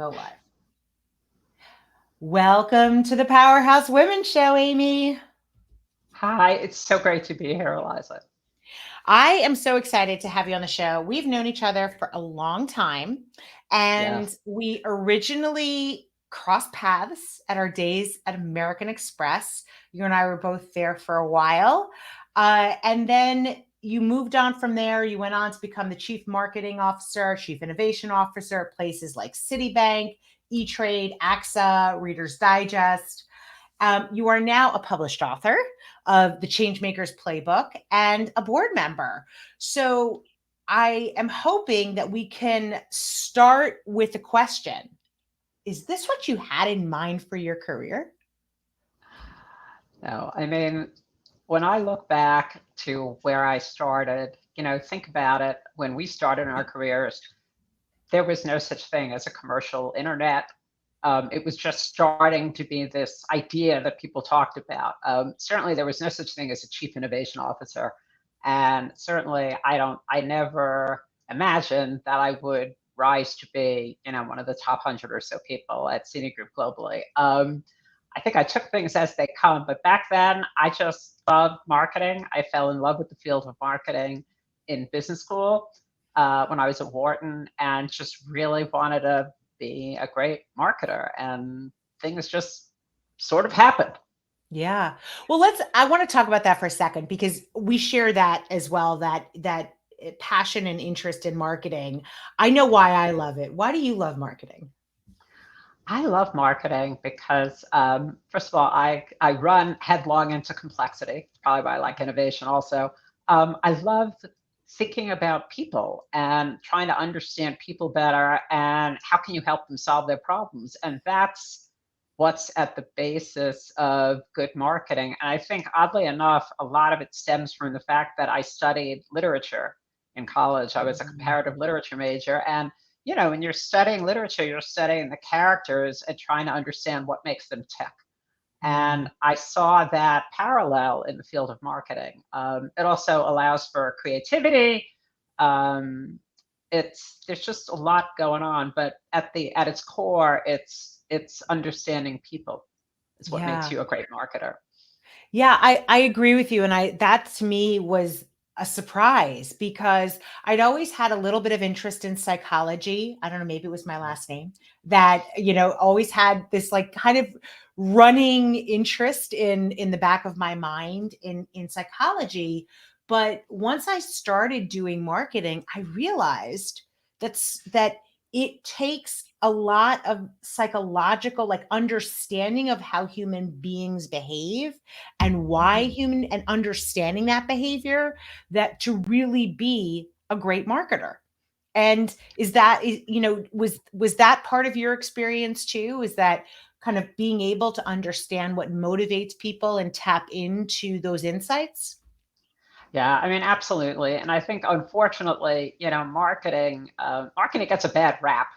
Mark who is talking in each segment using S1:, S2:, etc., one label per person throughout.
S1: Go live. Welcome to the Powerhouse Women Show, Amy.
S2: Hi, it's so great to be here, Eliza.
S1: I am so excited to have you on the show. We've known each other for a long time, and
S2: Yes.
S1: we originally crossed paths at our days at American Express. You and I were both there for a while. And then you moved on from there. You went on to become the chief marketing officer, chief innovation officer at places like Citibank, E-Trade, AXA, Reader's Digest. You are now a published author of the Changemakers Playbook and a board member. So I am hoping that we can start with a question. Is this what you had in mind for your career?
S2: No, I mean, when I look back to where I started, think about it. When we started in our careers, there was no such thing as a commercial internet. It was just starting to be this idea that people talked about. Certainly, there was no such thing as a chief innovation officer, and certainly, I never imagined that I would rise to be, one of the top 100 or so people at Citigroup globally. I think I took things as they come, but back then, I just loved marketing. I fell in love with the field of marketing in business school when I was at Wharton, and just really wanted to be a great marketer, and things just sort of happened.
S1: Yeah. Well, I want to talk about that for a second because we share that as well, that passion and interest in marketing. I know
S2: Yeah.
S1: why I love it. Why do you love marketing?
S2: I love marketing because, first of all, I run headlong into complexity. Probably why I like innovation also. I love thinking about people and trying to understand people better and how can you help them solve their problems. And that's what's at the basis of good marketing. And I think, oddly enough, a lot of it stems from the fact that I studied literature in college. I was a comparative literature major. And when you're studying literature, you're studying the characters and trying to understand what makes them tick.
S1: Mm.
S2: And I saw that parallel in the field of marketing. It also allows for creativity. Um, there's just a lot going on, but at its core, it's understanding people is what makes
S1: Yeah.
S2: you a great marketer.
S1: Yeah, I agree with you. And that to me was a surprise because I'd always had a little bit of interest in psychology. I don't know, maybe it was my last name that, always had this like kind of running interest in the back of my mind in psychology. But once I started doing marketing, I realized that it takes a lot of psychological like understanding of how human beings behave and why
S2: Mhm.
S1: human and understanding that behavior that to really be a great marketer. And was that part of your experience too? Is that kind of being able to understand what motivates people and tap into those insights?
S2: Yeah, I mean, absolutely. And I think, unfortunately, marketing gets a bad rap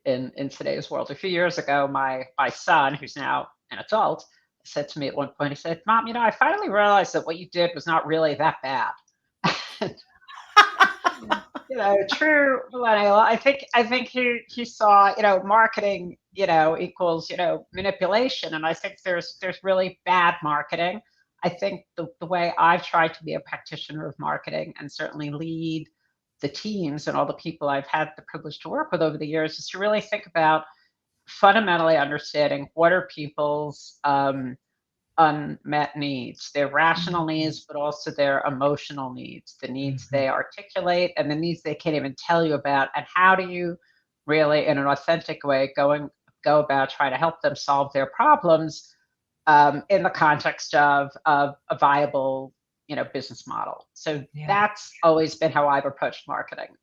S2: in today's world. A few years ago, my son, who's now an adult, said to me at one point, he said, "Mom, I finally realized that what you did was not really that bad." True millennial. I think he saw, marketing, equals, manipulation. And I think there's really bad marketing. I think the way I've tried to be a practitioner of marketing and certainly lead the teams and all the people I've had the privilege to work with over the years is to really think about fundamentally understanding what are people's unmet needs, their rational
S1: Mhm.
S2: needs, but also their emotional needs, the needs
S1: Mhm.
S2: they articulate and the needs they can't even tell you about. And how do you really, in an authentic way, go about trying to help them solve their problems in the context of a viable, business model. So
S1: Yeah.
S2: that's always been how I've approached marketing.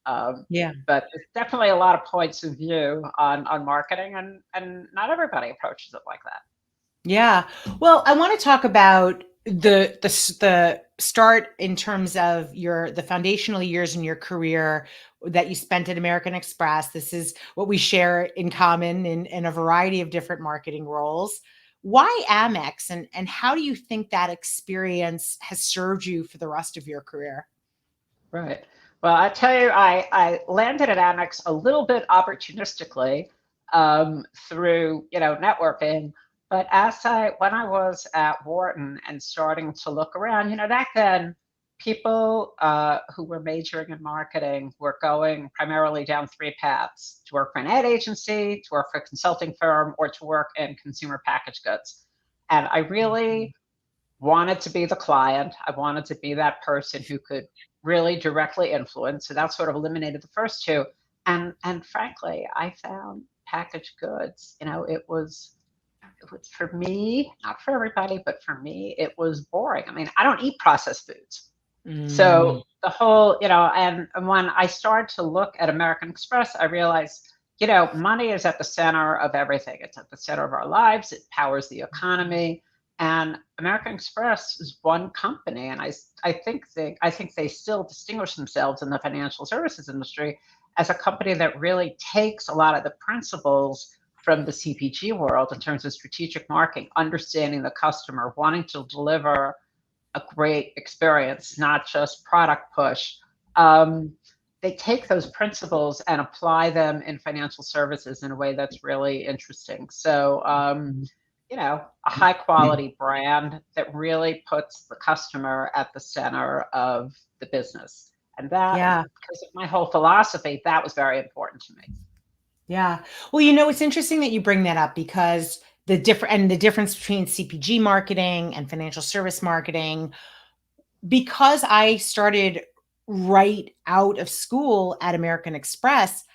S1: Yeah.
S2: But there's definitely a lot of points of view on marketing, and not everybody approaches it like that.
S1: Yeah. Well, I want to talk about the start in terms of the foundational years in your career that you spent at American Express. This is what we share in common in a variety of different marketing roles. Why Amex and how do you think that experience has served you for the rest of your career?
S2: Right. Well, I tell you, I landed at Amex a little bit opportunistically. through, networking. But when I was at Wharton and starting to look around, back then, people who were majoring in marketing were going primarily down three paths: to work for an ad agency, to work for a consulting firm, or to work in consumer packaged goods. And I really wanted to be the client. I wanted to be that person who could really directly influence. So that sort of eliminated the first two. And frankly, I found packaged goods, it was for me, not for everybody, but for me, it was boring. I mean, I don't eat processed foods. So
S1: Mm,
S2: the whole, and when I started to look at American Express, I realized, money is at the center of everything. It's at the center of our lives. It powers the economy. And American Express is one company, and I think they still distinguish themselves in the financial services industry as a company that really takes a lot of the principles from the CPG world in terms of strategic marketing, understanding the customer, wanting to deliver a great experience, not just product push. Um, they take those principles and apply them in financial services in a way that's really interesting. So, a high quality brand that really puts the customer at the center of the business. And that,
S1: yeah.
S2: because of my whole philosophy, that was very important to me.
S1: Yeah. Well, it's interesting that you bring that up because the difference between CPG marketing and financial service marketing, because I started right out of school at American Express,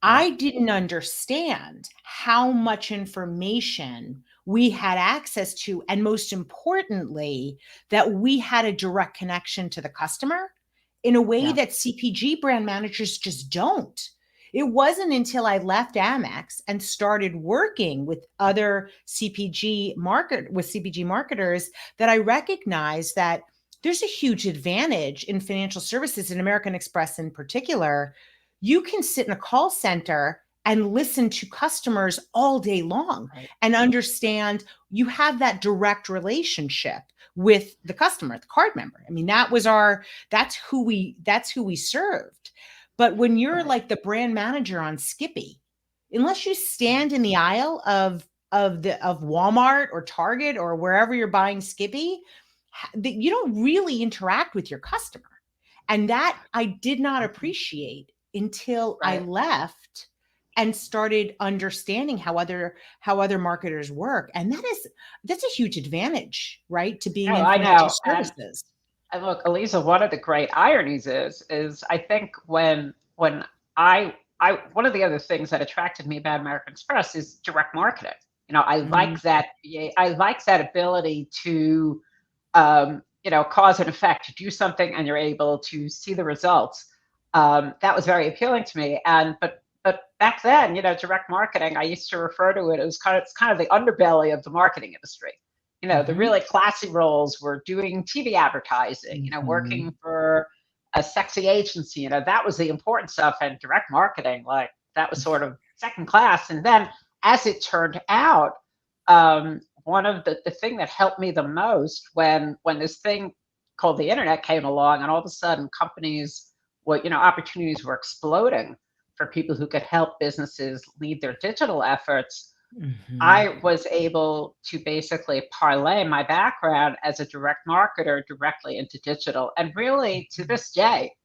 S2: Right.
S1: I didn't understand how much information we had access to, and most importantly, that we had a direct connection to the customer in a way
S2: Yeah.
S1: that CPG brand managers just don't. It wasn't until I left Amex and started working with other CPG marketers that I recognized that there's a huge advantage in financial services, in American Express in particular. You can sit in a call center and listen to customers all day long
S2: Right.
S1: and understand. You have that direct relationship with the customer, the card member. I mean, that's who we served. But when you're
S2: Right.
S1: like the brand manager on Skippy, unless you stand in the aisle of Walmart or Target or wherever you're buying Skippy, that you don't really interact with your customer. And that I did not appreciate until I
S2: Right.
S1: left and started understanding how other marketers work. And that's a huge advantage, right? To being
S2: No,
S1: in
S2: I
S1: financial
S2: know.
S1: services.
S2: And look, Elisa, one of the great ironies is I think when one of the other things that attracted me about American Express is direct marketing. I
S1: Mm,
S2: like that. Yeah, I like that ability to cause and effect, to do something and you're able to see the results. That was very appealing to me. But back then, direct marketing, I used to refer to it as it's kind of the underbelly of the marketing industry. The
S1: mhm,
S2: really classy roles were doing TV advertising, working
S1: mhm.
S2: for a sexy agency, that was the important stuff. And direct marketing, like that was sort of second class. And then as it turned out, one of the thing that helped me the most when this thing called the internet came along, and all of a sudden companies opportunities were exploding for people who could help businesses lead their digital efforts.
S1: Mhm.
S2: I was able to basically parlay my background as a direct marketer directly into digital. And really, to this day,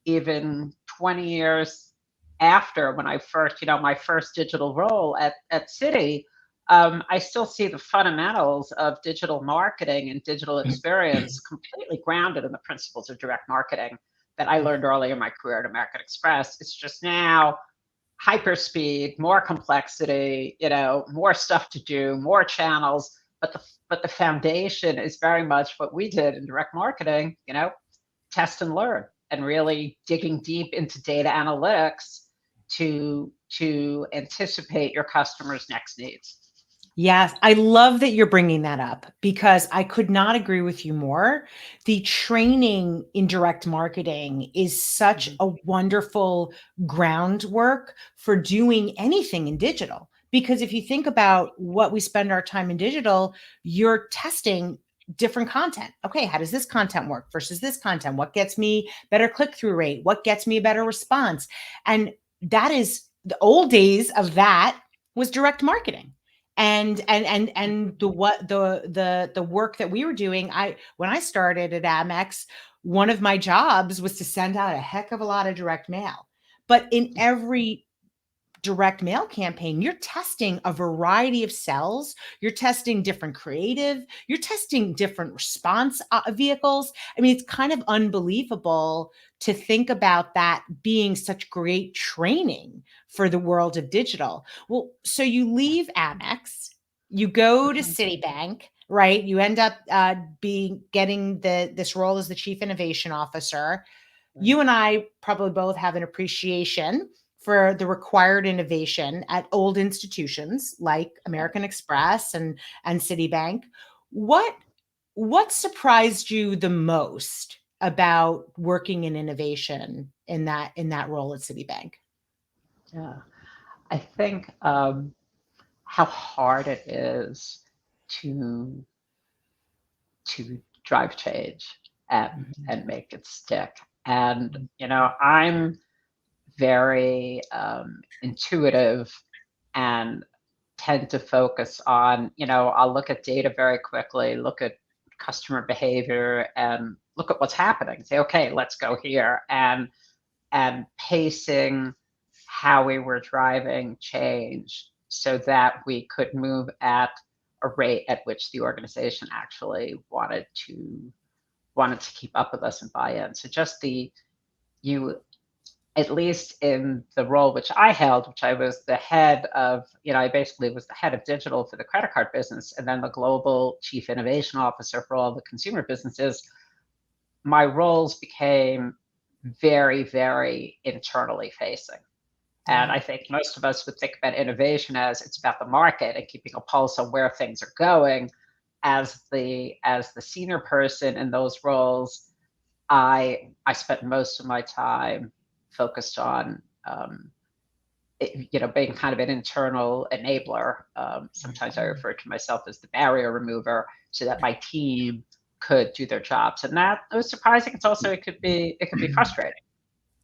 S2: even 20 years after when I first, my first digital role at Citi, I still see the fundamentals of digital marketing and digital experience completely grounded in the principles of direct marketing that I learned early in my career at American Express. It's just now hyperspeed, more complexity, more stuff to do, more channels. But the foundation is very much what we did in direct marketing, test and learn, and really digging deep into data analytics to anticipate your customers' next needs.
S1: Yes, I love that you're bringing that up because I could not agree with you more. The training in direct marketing is such
S2: Mhm.
S1: a wonderful groundwork for doing anything in digital. Because if you think about what we spend our time in digital, you're testing different content. Okay, how does this content work versus this content? What gets me better click through rate? What gets me a better response? And that is the old days of that was direct marketing. And the work that we were doing, I when I started at Amex, one of my jobs was to send out a heck of a lot of direct mail. But in every direct mail campaign, you're testing a variety of cells. You're testing different creative. You're testing different response vehicles. I mean, it's kind of unbelievable to think about that being such great training for the world of digital. Well, so you leave Amex, you go to
S2: Mhm.
S1: Citibank, right? You end up being getting this role as the chief innovation officer.
S2: Right.
S1: You and I probably both have an appreciation for the required innovation at old institutions like
S2: Yeah.
S1: American Express and Citibank. What what surprised you the most about working in innovation in that role at Citibank?
S2: Yeah. I think how hard it is to drive change
S1: Mhm.
S2: and make it stick. And I'm very intuitive and tend to focus on, I'll look at data very quickly, look at customer behavior and look at what's happening. Say, okay, let's go here. And pacing how we were driving change so that we could move at a rate at which the organization actually wanted to keep up with us and buy in. So just you at least in the role which I held, which I was the head of, I basically was the head of digital for the credit card business and then the global chief innovation officer for all the consumer businesses, my roles became very, very internally facing. And
S1: Yeah.
S2: I think most of us would think about innovation as it's about the market and keeping a pulse on where things are going. As the senior person in those roles, I spent most of my time focused on being kind of an internal enabler. Sometimes I
S1: Mhm.
S2: refer to myself as the barrier remover, so that my team could do their jobs. And that it was surprising. It's also it could be frustrating.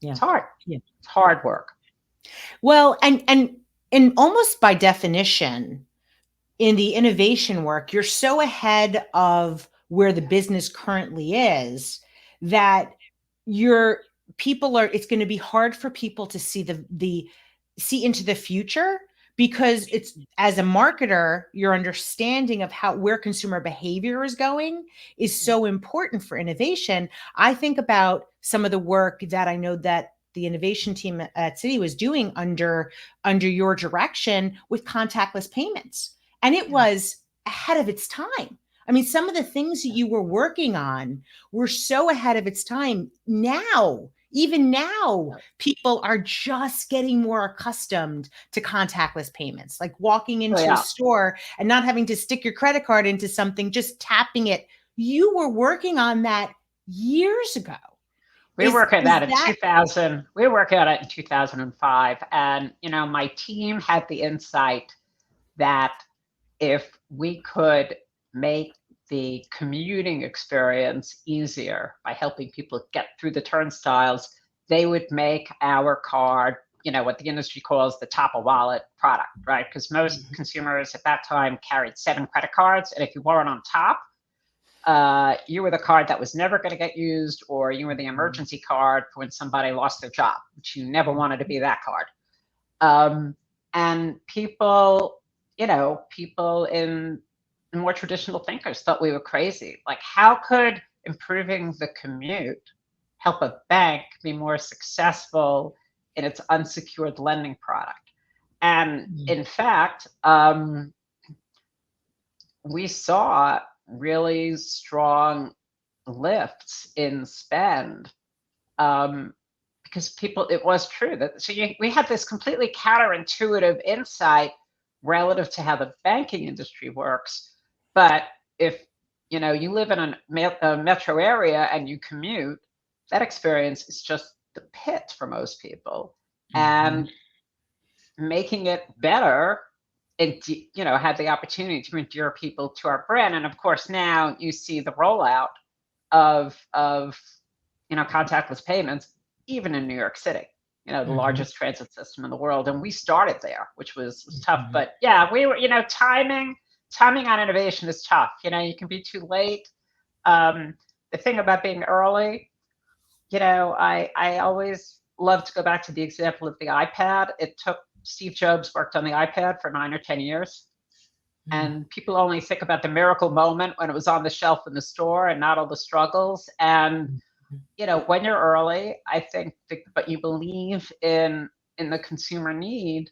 S1: Yeah.
S2: It's hard.
S1: Yeah.
S2: It's hard work.
S1: Well, and almost by definition, in the innovation work, you're so ahead of where the business currently is that your people are it's going to be hard for people to see into the future because it's as a marketer your understanding of how where consumer behavior is going is
S2: Yeah,
S1: so important for innovation. I think about some of the work that I know that the innovation team at Citi was doing under your direction with contactless payments, and it
S2: yeah,
S1: was ahead of its time. I mean, some of the things that
S2: yeah.
S1: you were working on were so ahead of its time. Now, even now,
S2: Yeah.
S1: people are just getting more accustomed to contactless payments, like walking
S2: Oh
S1: into a
S2: yeah.
S1: store and not having to stick your credit card into something, just tapping it. You were working on that years ago.
S2: We work at
S1: Is
S2: that in
S1: that
S2: 2000. We work at it in 2005, and my team had the insight that if we could make the commuting experience easier by helping people get through the turnstiles, they would make our card, what the industry calls the top of wallet product, right? Because most
S1: Mhm.
S2: consumers at that time carried 7 credit cards, and if you weren't on top, you were the card that was never going to get used, or you were the emergency card for when somebody lost their job, which you never wanted to be that card. Um, and people in more traditional thinkers thought we were crazy. Like, how could improving the commute help a bank be more successful in its unsecured lending product? And
S1: Mhm.
S2: in fact, we saw really strong lifts in spend, um, because people, it was true that we had this completely counterintuitive insight relative to how the banking industry works. But if you live in a metro area and you commute, that experience is just the pit for most people.
S1: Mhm.
S2: And making it better, and had the opportunity to endear people to our brand. And of course, now you see the rollout of contactless payments, even in New York City. the
S1: Hmm.
S2: largest transit system in the world. And we started there, which was tough.
S1: Hmm.
S2: But yeah, we were, timing on innovation is tough. You can be too late. Um, the thing about being early, I always love to go back to the example of the iPad. It took Steve Jobs worked on the iPad for 9 or 10 years. And people only think about the miracle moment when it was on the shelf in the store and not all the struggles. And when you're early, I think but you believe in the consumer need,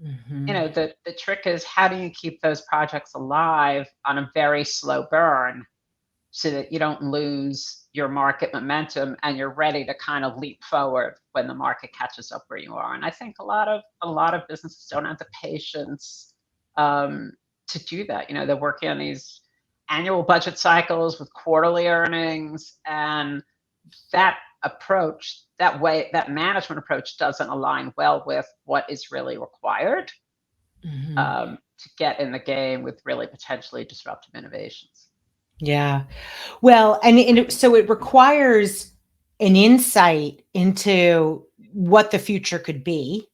S1: Hmm.
S2: the trick is, how do you keep those projects alive on a very slow burn so that you don't lose your market momentum and you're ready to kind of leap forward when the market catches up where you are. And I think a lot of businesses don't have the patience to do that. They're working on these annual budget cycles with quarterly earnings, and that approach, that management approach doesn't align well with what is really required
S1: Hmm.
S2: to get in the game with really potentially disruptive innovations.
S1: Yeah. Well, so it requires an insight into what the future could be.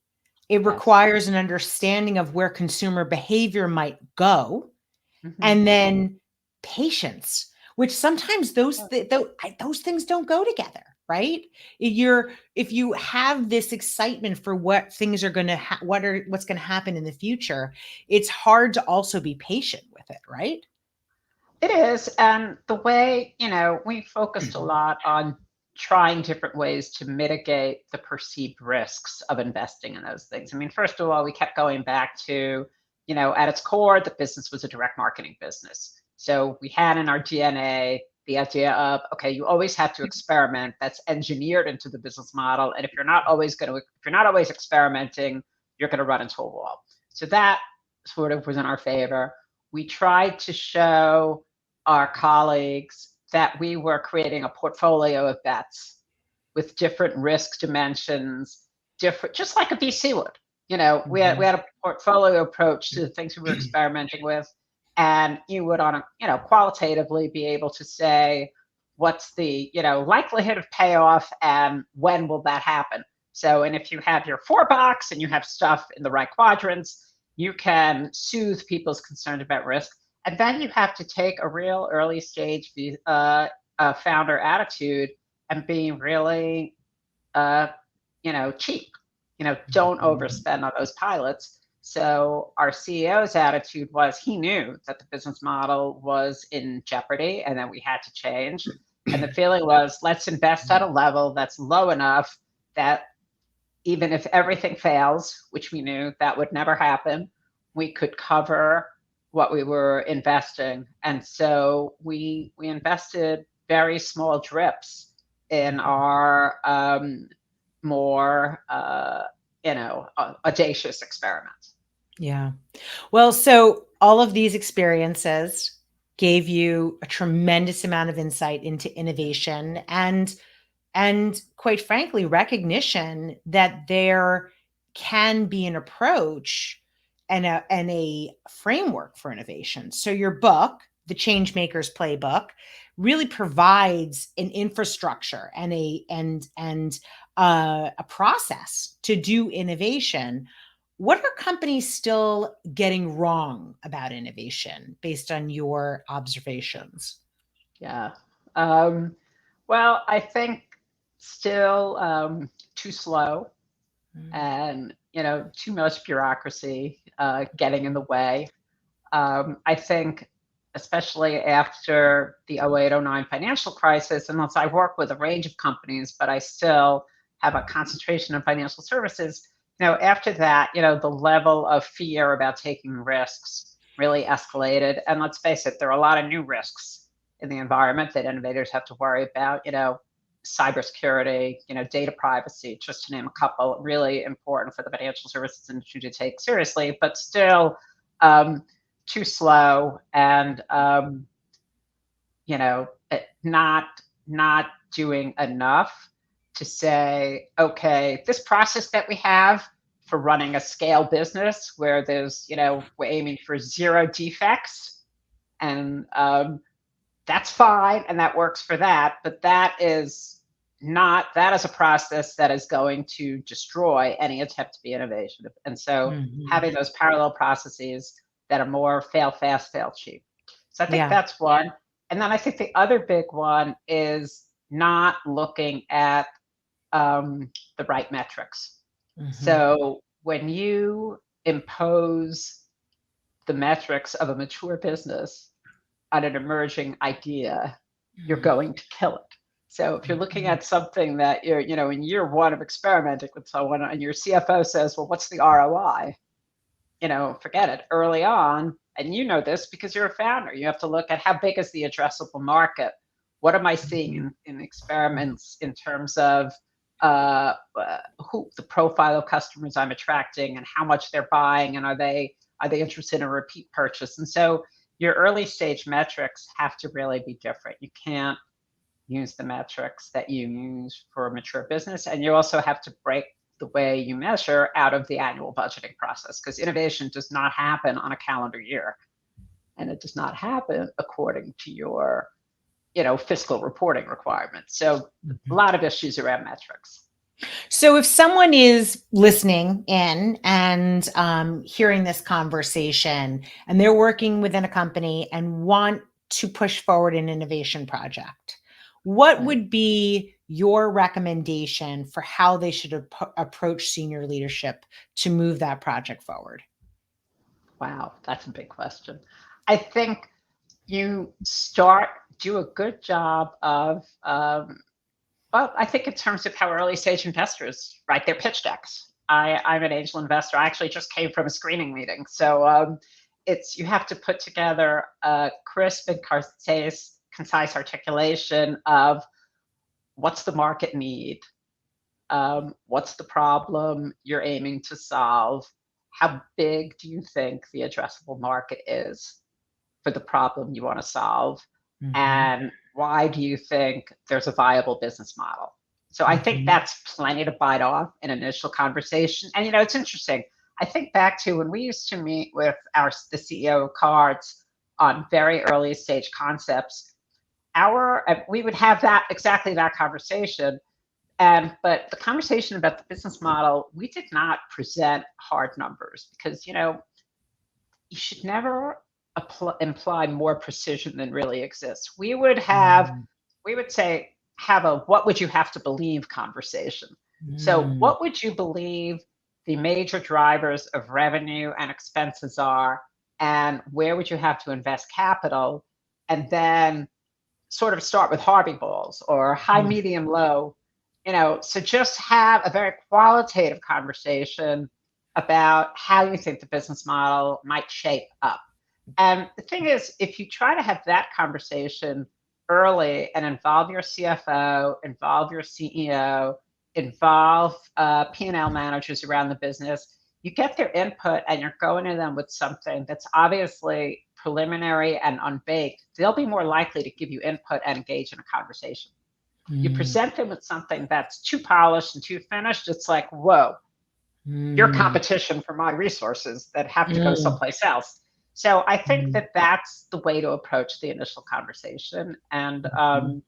S1: It
S2: Yes.
S1: requires an understanding of where consumer behavior might go,
S2: Hmm.
S1: and then patience, which sometimes those things don't go together, right? If you have this excitement for what things are going to what's going to happen in the future, it's hard to also be patient with it, right?
S2: It is. And the way, we focused a lot on trying different ways to mitigate the perceived risks of investing in those things. I mean, first of all, we kept going back to, at its core, the business was a direct marketing business. So we had in our DNA the idea of, okay, you always have to experiment. That's engineered into the business model. And if you're not always experimenting, you're going to run into a wall. So that sort of was in our favor. We tried to show our colleagues that we were creating a portfolio of bets with different risk dimensions, different, just like a VC would. We
S1: Mhm.
S2: had a portfolio approach to the things we were experimenting with, and you would, on a, qualitatively be able to say what's the, likelihood of payoff and when will that happen. So, and if you have your 4 box and you have stuff in the right quadrants, you can soothe people's concerns about risk. And then you have to take a real early stage founder attitude and be really, uh, cheap. Don't
S1: Mhm.
S2: overspend on those pilots. So our CEO's attitude was, he knew that the business model was in jeopardy and that we had to change. And the feeling was, let's invest at a level that's low enough that even if everything fails, which we knew that would never happen, we could cover what we were investing. And so we invested very small drips in our more audacious experiments.
S1: Yeah. Well, so all of these experiences gave you a tremendous amount of insight into innovation and quite frankly recognition that there can be an approach and a framework for innovation. So your book, The Changemakers Playbook, really provides an infrastructure and a process to do innovation. What are companies still getting wrong about innovation based on your observations?
S2: Yeah. Um, well, I think still too slow,
S1: Mm.
S2: and too much bureaucracy getting in the way. I think, especially after the 0809 financial crisis, and I work with a range of companies, but I still have a concentration in financial services. After that, the level of fear about taking risks really escalated. And let's face it, there are a lot of new risks in the environment that innovators have to worry about. Cybersecurity, data privacy, just to name a couple, really important for the financial services industry to take seriously, but still too slow and not doing enough to say, okay, this process that we have for running a scale business where we're aiming for 0 defects, and that's fine and that works for that, but that is that is a process that is going to destroy any attempt to be innovative. And so
S1: Mhm.
S2: having those parallel processes that are more fail fast, fail cheap. So I think
S1: Yeah.
S2: that's one. And then I think the other big one is not looking at the right metrics.
S1: Mhm.
S2: So when you impose the metrics of a mature business on an emerging idea, you're going to kill it. So if you're looking
S1: Mhm.
S2: at something that you're, in year one of experimenting with someone and your CFO says, well, what's the ROI? Forget it early on. And you know this because you're a founder. You have to look at how big is the addressable market? What am I seeing
S1: Mhm.
S2: in experiments in terms of who the profile of customers I'm attracting and how much they're buying, and are they interested in a repeat purchase? And so your early stage metrics have to really be different. You can't use the metrics that you use for a mature business. And you also have to break the way you measure out of the annual budgeting process, because innovation does not happen on a calendar year. And it does not happen according to your, fiscal reporting requirements. So a
S1: Mhm.
S2: lot of issues around metrics.
S1: So if someone is listening in and hearing this conversation and they're working within a company and want to push forward an innovation project, what
S2: Right.
S1: would be your recommendation for how they should approach senior leadership to move that project forward?
S2: Wow, that's a big question. I think you start do a good job of well, I think in terms of how early stage investors write their pitch decks. I'm an angel investor. I actually just came from a screening meeting. So it's you have to put together a crisp and concise articulation of what's the market need, what's the problem you're aiming to solve, how big do you think the addressable market is for the problem you want to solve,
S1: Mhm.
S2: and why do you think there's a viable business model? So I think
S1: Mhm.
S2: that's plenty to bite off in an initial conversation. And it's interesting. I think back to when we used to meet with the CEO of Cards on very early stage concepts. We would have that exactly that conversation, but the conversation about the business model, we did not present hard numbers because you should never imply more precision than really exists.
S1: Mhm.
S2: We would say, have a what would you have to believe conversation. So,
S1: Mm.
S2: what would you believe the major drivers of revenue and expenses are, and where would you have to invest capital? And then sort of start with Harvey balls or high,
S1: Mm.
S2: medium, low. So just have a very qualitative conversation about how you think the business model might shape up. And the thing is, if you try to have that conversation early and involve your CFO, involve your CEO, involve P&L managers around the business, you get their input and you're going to them with something that's obviously preliminary and unbaked, they'll be more likely to give you input and engage in a conversation. You
S1: Mm.
S2: present them with something that's too polished and too finished, it's like, whoa, you're
S1: Mm.
S2: competition for my resources that have to go
S1: Mm.
S2: someplace else. So I think
S1: Mm.
S2: that that's the way to approach the initial conversation,
S1: Mhm.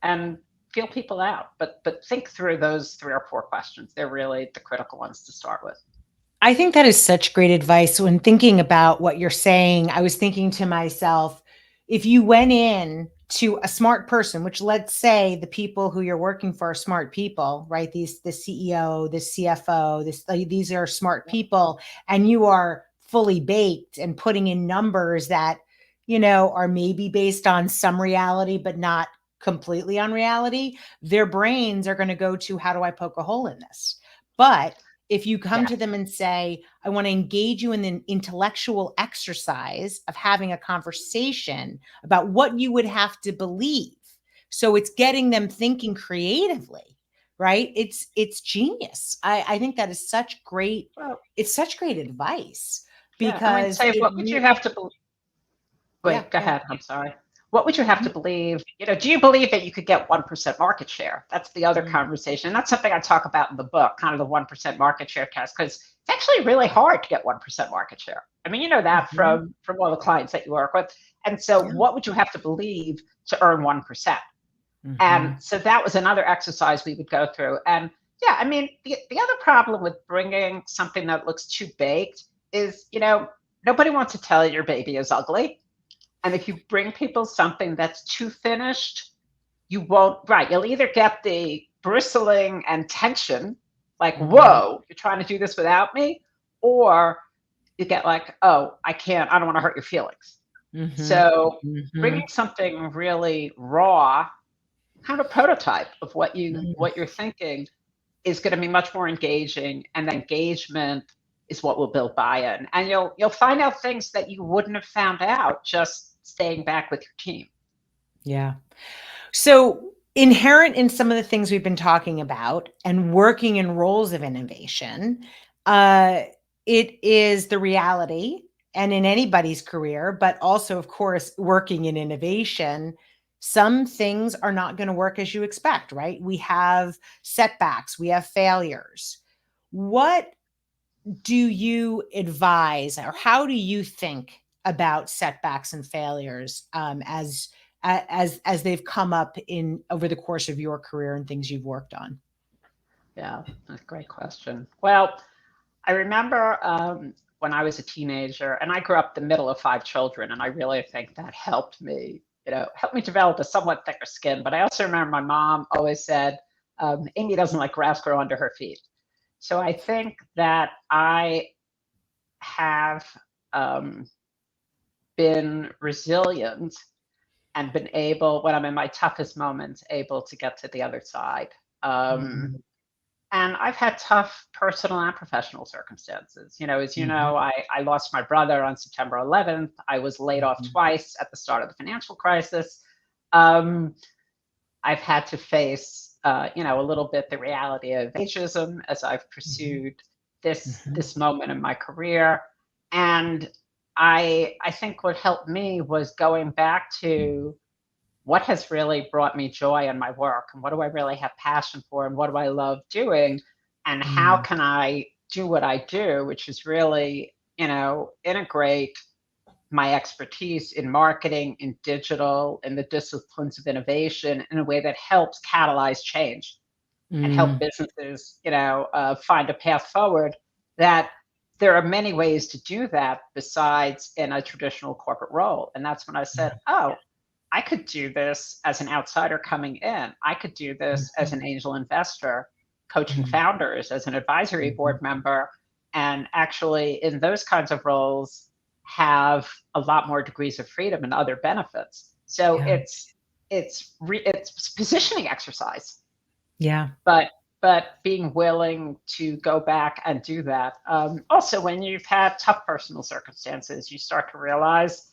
S2: and feel people out, but think through those 3 or 4 questions. They're really the critical ones to start with.
S1: I think that is such great advice. When thinking about what you're saying, I was thinking to myself, if you went in to a smart person, which let's say the people who you're working for are smart people, right? The CEO, the CFO, these are smart people, and you are fully baked and putting in numbers that, are maybe based on some reality, but not completely on reality, their brains are going to go to, how do I poke a hole in this? But if you come to
S2: Yes.
S1: them and say, I want to engage you in an intellectual exercise of having a conversation about what you would have to believe. So it's getting them thinking creatively, right? It's genius. I think that is
S2: Well,
S1: it's such great advice
S2: yeah. I mean,
S1: because
S2: say, what would you have to
S1: yeah,
S2: Wait, go
S1: go ahead.
S2: ahead. I'm sorry. What would you have to believe? Do you believe that you could get 1% market share? That's the other
S1: Mm.
S2: conversation. And that's something I talk about in the book, kind of the 1% market share test, because it's actually really hard to get 1% market share. I mean, you know that
S1: Mhm.
S2: from all the clients that you work with. And so
S1: Yeah.
S2: what would you have to believe to earn 1%? And
S1: Mhm.
S2: so that was another exercise we would go through. And yeah, I mean, the other problem with bringing something that looks too baked is, nobody wants to tell you your baby is ugly. And if you bring people something that's too finished, you won't, right? You'll either get the bristling and tension, like,
S1: Mhm.
S2: whoa, you're trying to do this without me, or you get like, oh, I can't, I don't want to hurt your feelings.
S1: Mhm.
S2: So bringing
S1: Mhm.
S2: something really raw, kind of a prototype of
S1: Mhm.
S2: what you're thinking is going to be much more engaging, and that engagement is what will build buy-in. And you'll find out things that you wouldn't have found out just staying back with your team.
S1: Yeah. So, inherent in some of the things we've been talking about and working in roles of innovation, uh, it is the reality, and in anybody's career, but also, of course, working in innovation, some things are not going to work as you expect, right? We have setbacks, we have failures. What do you advise, or how do you think about setbacks and failures, as they've come up in over the course of your career and things you've worked on?
S2: Yeah, that's a great question. Well, I remember when I was a teenager, and I grew up the middle of five children, and I really think that helped me develop a somewhat thicker skin. But I also remember my mom always said, Amy doesn't let grass grow under her feet. So I think that I have um, been resilient and been able, when I'm in my toughest moments, able to get to the other side. Um,
S1: Mhm,
S2: and I've had tough personal and professional circumstances. As you
S1: mhm,
S2: know, I lost my brother on September 11th. I was laid off
S1: mhm,
S2: twice at the start of the financial crisis. Um, I've had to face, a little bit the reality of ageism as I've
S1: mhm,
S2: pursued this
S1: mhm,
S2: this moment in my career. And I think what helped me was going back to what has really brought me joy in my work, and what do I really have passion for, and what do I love doing, and how
S1: mm,
S2: can I do what I do, which is really, integrate my expertise in marketing, in digital, in the disciplines of innovation in a way that helps catalyze change and help
S1: mm,
S2: businesses, find a path forward. That there are many ways to do that besides in a traditional corporate role. And that's when I said, oh, I could do this as an outsider coming in. I could do this as
S1: mhm,
S2: an angel investor, coaching
S1: mhm,
S2: founders, as an advisory
S1: mhm.
S2: board member, and actually in those kinds of roles have a lot more degrees of freedom and other benefits. So
S1: Yeah,
S2: it's positioning exercise,
S1: yeah,
S2: but being willing to go back and do that. Also, when you've had tough personal circumstances, you start to realize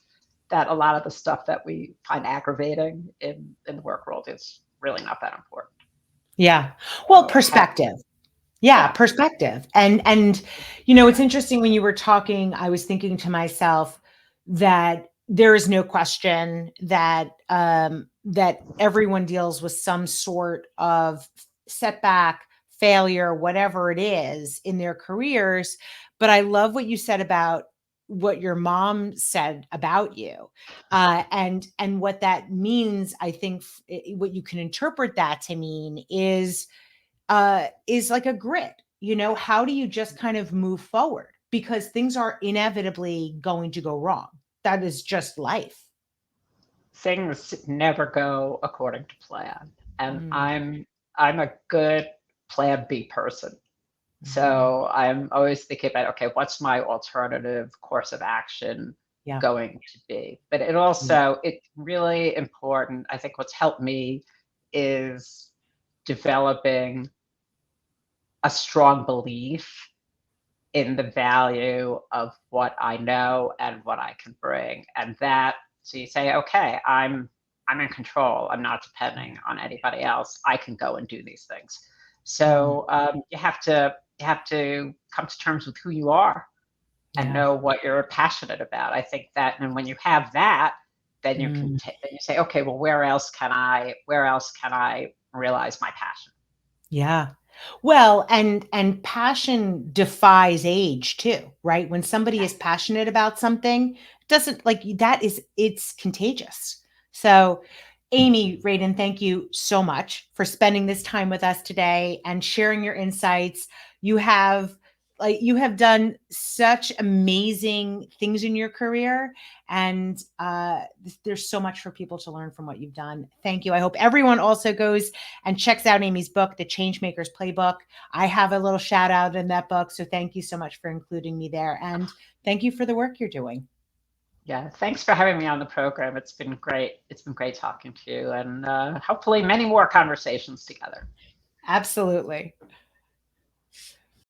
S2: that a lot of the stuff that we find aggravating in the work world is really not that important.
S1: yeah. Well,
S2: So
S1: perspective. Yeah,
S2: yeah,
S1: perspective. And it's interesting when you were talking, I was thinking to myself that there is no question that that everyone deals with some sort of setback, failure, whatever it is in their careers. But I love what you said about what your mom said about you, and what that means. I think what you can interpret that to mean is like a grit. How do you just kind of move forward? Because things are inevitably going to go wrong. That is just life.
S2: things never go according to plan, and
S1: Mm,
S2: I'm a good plan B person.
S1: mhm.
S2: So I'm always thinking about, okay, what's my alternative course of action
S1: Yeah.
S2: going to be? But
S1: Yeah.
S2: it's really important. I think what's helped me is developing a strong belief in the value of what I know and what I can bring. And that, so you say, okay, I'm in control. I'm not depending on anybody else. I can go and do these things.
S1: Mm,
S2: So you have to come to terms with who you are and
S1: yeah.
S2: know what you're passionate about. I think that, and when you have that, then
S1: Mm,
S2: then you say, okay, well, where else can I realize my passion?
S1: yeah. Well, and passion defies age too, right? When somebody is
S2: Yes.
S1: passionate about something, it doesn't like that is it's contagious. So Amy, Radin, thank you so much for spending this time with us today and sharing your insights. You have you have done such amazing things in your career, and there's so much for people to learn from what you've done. Thank you. I hope everyone also goes and checks out Amy's book, The Changemakers Playbook. I have a little shout out in that book, so thank you so much for including me there, and thank you for the work you're doing.
S2: Yeah, thanks for having me on the program. It's been great. It's been great talking to you, and hopefully many more conversations together.
S1: Absolutely.